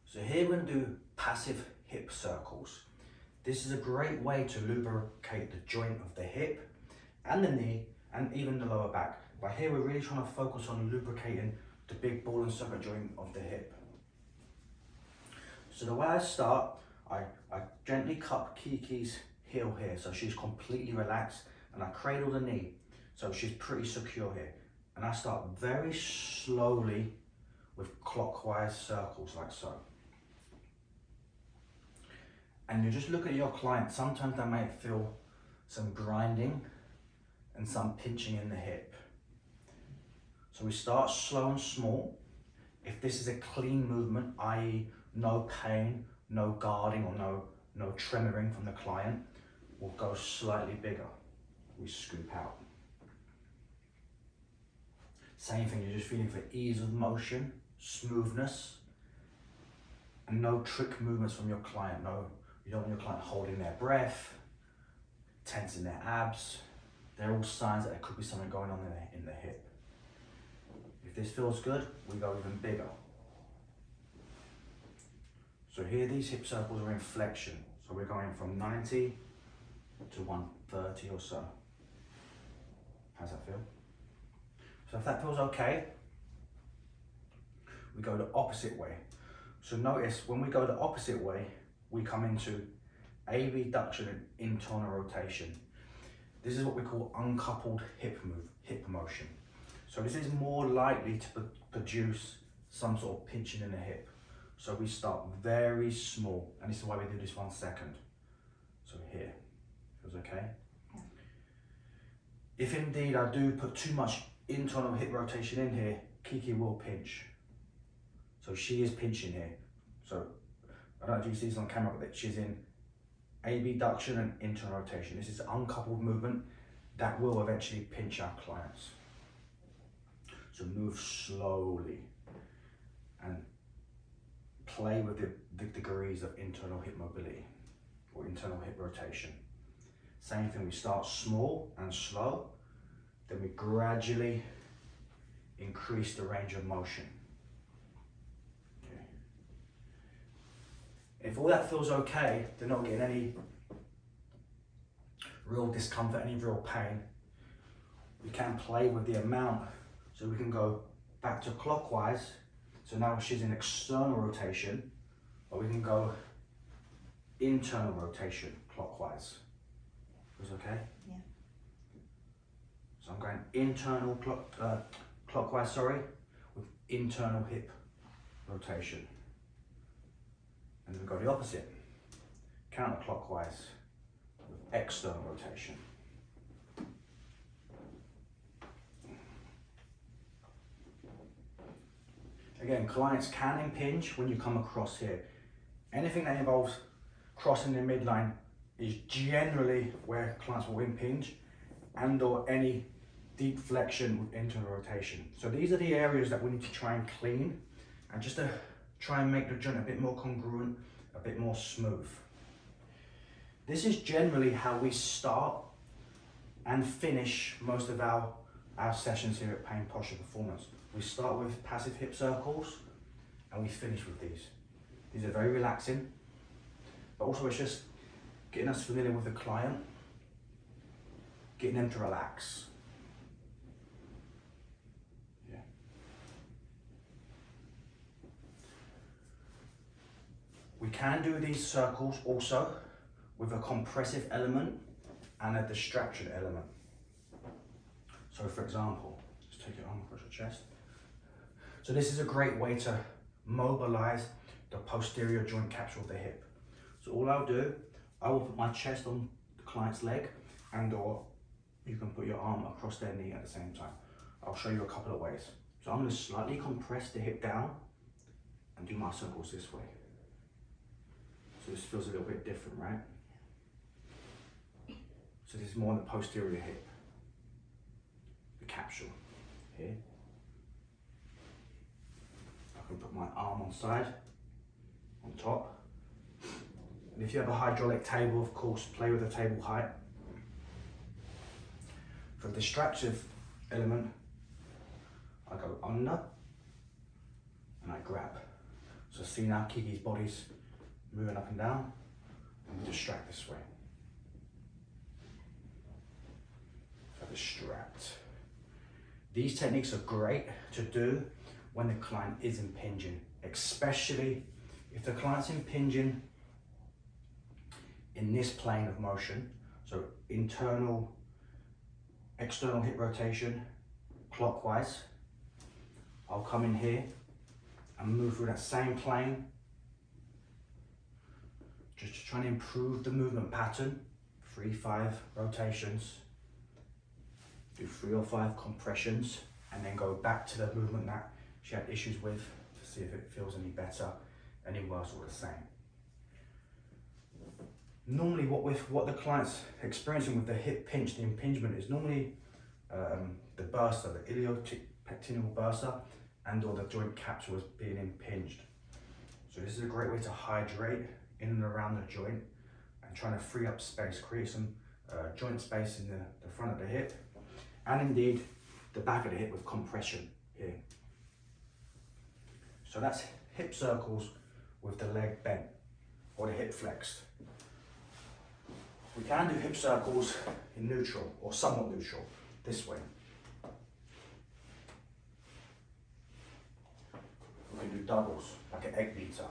So here we're going to do passive hip circles. This is a great way to lubricate the joint of the hip and the knee and even the lower back. But here we're really trying to focus on lubricating the big ball and socket joint of the hip. So the way I start, I gently cup Kiki's heel here so she's completely relaxed, and I cradle the knee so she's pretty secure here. And I start very slowly with clockwise circles like so. And you just look at your client, sometimes they may feel some grinding and some pinching in the hip. So we start slow and small. If this is a clean movement, i.e. no pain, no guarding or no tremoring from the client, we'll go slightly bigger. We scoop out. Same thing, you're just feeling for ease of motion, smoothness, and no trick movements from your client. You don't want your client holding their breath, tensing their abs. They're all signs that there could be something going on in the hip. If this feels good, we go even bigger. So here these hip circles are in flexion. So we're going from 90 to 130 or so. How's that feel? So if that feels okay, we go the opposite way. So notice when we go the opposite way, we come into abduction and internal rotation. This is what we call uncoupled hip motion. So this is more likely to produce some sort of pinching in the hip. So we start very small, and this is why we do this 1 second. So here, feels okay? Yeah. If indeed I do put too much internal hip rotation in here, Kiki will pinch. So she is pinching here. So I don't know if you see this on camera, but she's in abduction and internal rotation. This is an uncoupled movement that will eventually pinch our clients. So move slowly and play with the degrees of internal hip mobility or internal hip rotation. Same thing, we start small and slow, then we gradually increase the range of motion. Okay. If all that feels okay, they're not getting any real discomfort, any real pain, we can play with the amount. So we can go back to clockwise. So now she's in external rotation, or we can go internal rotation clockwise. Is okay? Yeah. So I'm going internal clockwise, with internal hip rotation. And then we go the opposite, counterclockwise with external rotation. Again, clients can impinge when you come across here. Anything that involves crossing the midline is generally where clients will impinge, and or any deep flexion with internal rotation. So these are the areas that we need to try and clean, and just to try and make the joint a bit more congruent, a bit more smooth. This is generally how we start and finish most of our sessions here at Pain Posture Performance. We start with passive hip circles and we finish with these. These are very relaxing, but also it's just getting us familiar with the client, getting them to relax. Yeah. We can do these circles also with a compressive element and a distraction element. So for example, just take your arm across your chest. So this is a great way to mobilize the posterior joint capsule of the hip. So all I'll do, I will put my chest on the client's leg, and or you can put your arm across their knee at the same time. I'll show you a couple of ways. So I'm going to slightly compress the hip down and do my circles this way. So this feels a little bit different, right? So this is more on the posterior hip, the capsule here. I can put my arm on side, on top. And if you have a hydraulic table, of course, play with the table height. For the distractive element, I go under and I grab. So see now Kiki's body's moving up and down, and we distract this way. So distract. These techniques are great to do when the client is impinging, especially if the client's impinging in this plane of motion, so internal, external hip rotation, clockwise. I'll come in here and move through that same plane, just to try and improve the movement pattern. 3-5 rotations, do 3 or 5 compressions, and then go back to the movement that she had issues with to see if it feels any better, any worse, or the same. Normally what the client's experiencing with the hip pinch, the impingement, is normally the bursa, the iliopectineal bursa, and or the joint capsule is being impinged. So this is a great way to hydrate in and around the joint and trying to free up space, create some joint space in the front of the hip, and indeed the back of the hip with compression here. So that's hip circles with the leg bent or the hip flexed. We can do hip circles in neutral or somewhat neutral, this way. We can do doubles, like an egg beater.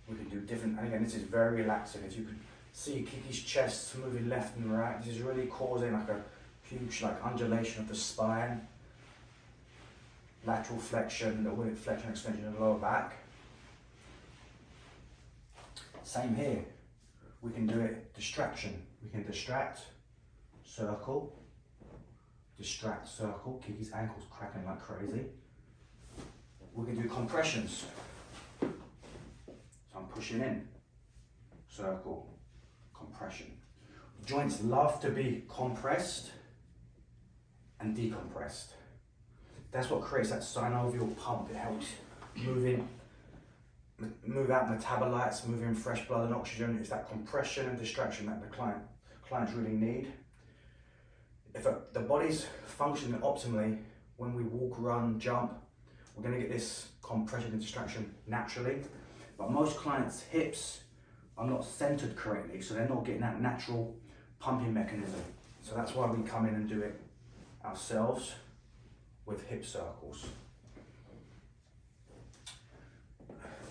We can do different, and again, this is very relaxing. If you can see Kiki's chest moving left and right, this is really causing like a huge undulation of the spine, lateral flexion, the little bit flexion extension of the lower back. Same here, we can do it distraction. We can distract, circle, distract, circle. Kiki's ankle's cracking like crazy. We can do compressions. So I'm pushing in, circle, compression. Joints love to be compressed and decompressed. That's what creates that synovial pump. It helps move out metabolites, move in fresh blood and oxygen. It's that compression and distraction that the clients really need. If the body's functioning optimally, when we walk, run, jump, we're going to get this compression and distraction naturally. But most clients' hips are not centered correctly, so they're not getting that natural pumping mechanism. So that's why we come in and do it ourselves with hip circles.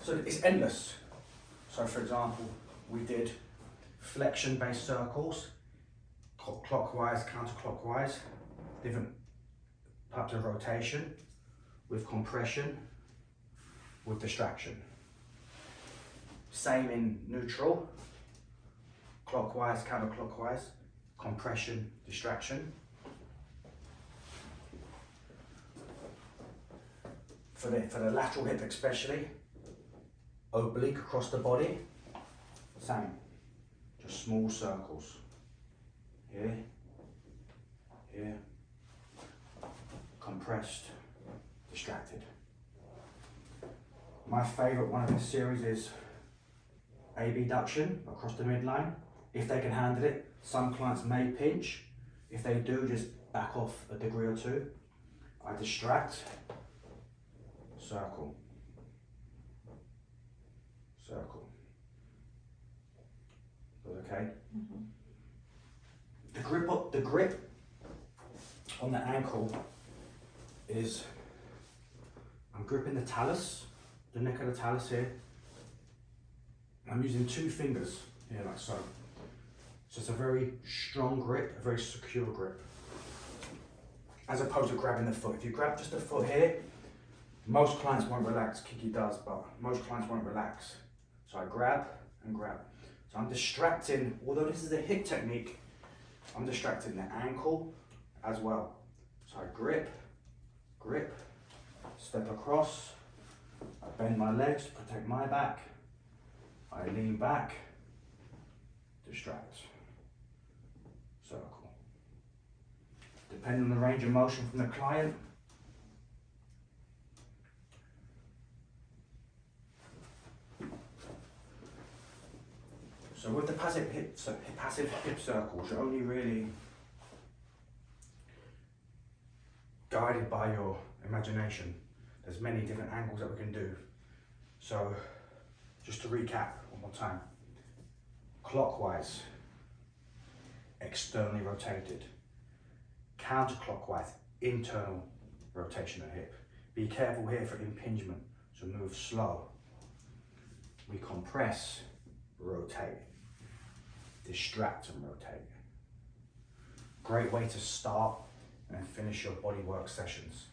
So it's endless. So for example, we did flexion-based circles, clockwise, counterclockwise, different types of rotation, with compression, with distraction. Same in neutral, clockwise, counterclockwise, compression, distraction. For the lateral hip especially, oblique across the body, same, just small circles. Here, here, compressed, distracted. My favourite one of this series is abduction across the midline. If they can handle it, some clients may pinch. If they do, just back off a degree or two. I distract, circle, circle. Okay? Mm-hmm. The grip on the ankle is, I'm gripping the talus, the neck of the talus here. I'm using 2 fingers here like so. So it's a very strong grip, a very secure grip. As opposed to grabbing the foot. If you grab just the foot here, most clients won't relax. Kiki does, but most clients won't relax. So I grab and grab. So I'm distracting, although this is a hip technique, I'm distracting the ankle as well. So I grip, grip, step across, I bend my legs to protect my back, I lean back, distract, circle. Depending on the range of motion from the client, so with the passive hip circles, you're only really guided by your imagination. There's many different angles that we can do. So just to recap one more time. Clockwise, externally rotated. Counterclockwise, internal rotation of hip. Be careful here for impingement, so move slow. We compress, rotate, distract and rotate. Great way to start and finish your bodywork sessions.